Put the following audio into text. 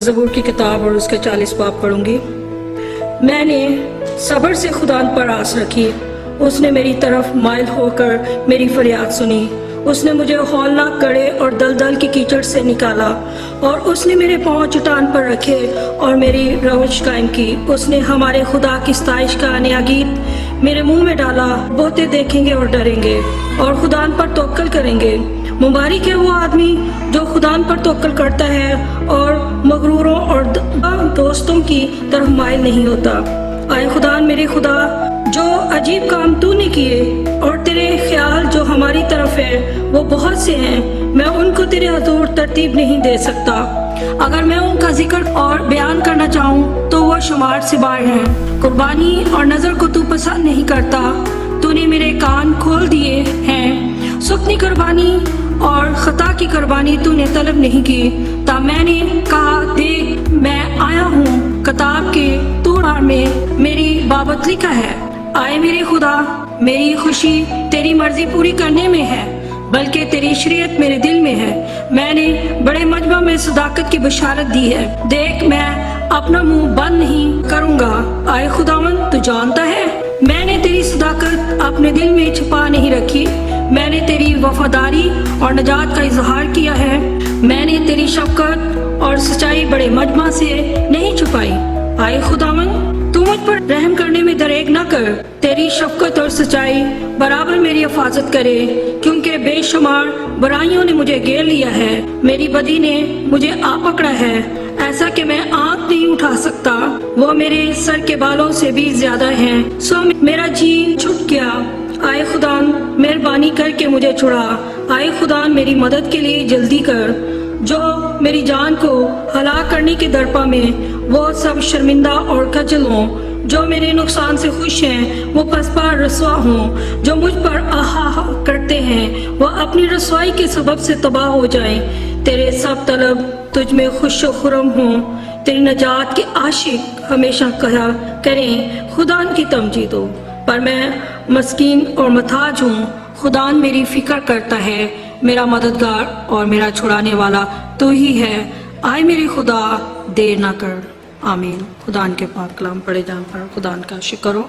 ज़बूर की किताब और उसके 40 बाब पढ़ूंगी। मैंने सब्र से खुदा पर आस रखी। उसने मेरी तरफ माइल होकर मेरी फरियाद सुनी। उसने मुझे हौलनाक गड्ढे और दलदल की कीचड़ से निकाला और उसने मेरे पांव चट्टान पर रखे और मेरी रवश कायम की। उसने हमारे खुदा की सताइश का नया गीत मेरे मुंह में डाला। बहुते देखेंगे और डरेंगे और खुदा पर तवक्कल करेंगे। मुबारक है वो आदमी जो खुदा पर तवक्कल करता है और मगरूरों और दोस्तों की तरफ माइल नहीं होता। आए खुदा मेरे खुदा, जो अजीब काम तूने किए और तेरे ख्याल जो हमारी तरफ है वो बहुत से हैं, मैं उनको तेरे हजूर तरतीब नहीं दे सकता। अगर मैं उनका जिक्र और बयान करना चाहूँ तो वो शुमार से बाहर हैं। कुर्बानी और नजर को तू पसंद नहीं करता। तूने मेरे कान खोल दिए हैं। सुखनी कुर्बानी और खता की कुर्बानी तूने तलब नहीं की। तब मैंने कहा, देख मैं आया हूँ, किताब के तूरार में मेरी बाबत लिखा है। आए मेरे खुदा, मेरी खुशी तेरी मर्जी पूरी करने में है, बल्कि तेरी शरीयत मेरे दिल में है। मैंने बड़े मजमा में सदाकत की बशारत दी है। देख मैं अपना मुंह बंद नहीं करूँगा। आए खुदावन, तू जानता है मैंने तेरी सदाकत अपने दिल में छुपा नहीं रखी। मैंने तेरी वफादारी और नजात का इजहार किया है। मैंने तेरी शफकत और सच्चाई बड़े मजमा से नहीं छुपाई। आए खुदावन, तू मुझ पर रहम करने में दरेग न कर। तेरी शफकत और सच्चाई बराबर मेरी हिफाजत करे, क्योंकि बेशुमार बुराइयों ने मुझे घेर लिया है। मेरी बदी ने मुझे आ पकड़ा है, ऐसा कि मैं आंख नहीं उठा सकता। वो मेरे सर के बालों से भी ज्यादा हैं, सो मेरा जी छूट गया। आए खुदा, मेहरबानी करके मुझे छुड़ा। आए खुदा, मेरी मदद के लिए जल्दी कर। जो मेरी जान को हलाक करने के दरपा में वो सब शर्मिंदा और खजल हों। जो मेरे नुकसान से खुश हैं वो पसपा रसवा हों। जो मुझ पर आहा करते हैं वो अपनी रसवाई के सबब से तबाह हो जाएं। तेरे सब तलब तुझ में खुश व खुरम हों। तेरी नजात के आशिक हमेशा कहा करें, खुदा की तमजीद हो। पर मैं मस्कीन और मथाज हूँ। खुदा मेरी फिक्र करता है। मेरा मददगार और मेरा छुड़ाने वाला तू ही है। आए मेरे खुदा, देर ना कर। आमीन। खुदा के पाक कलाम पढ़े जान पर खुदा का शुक्र हो।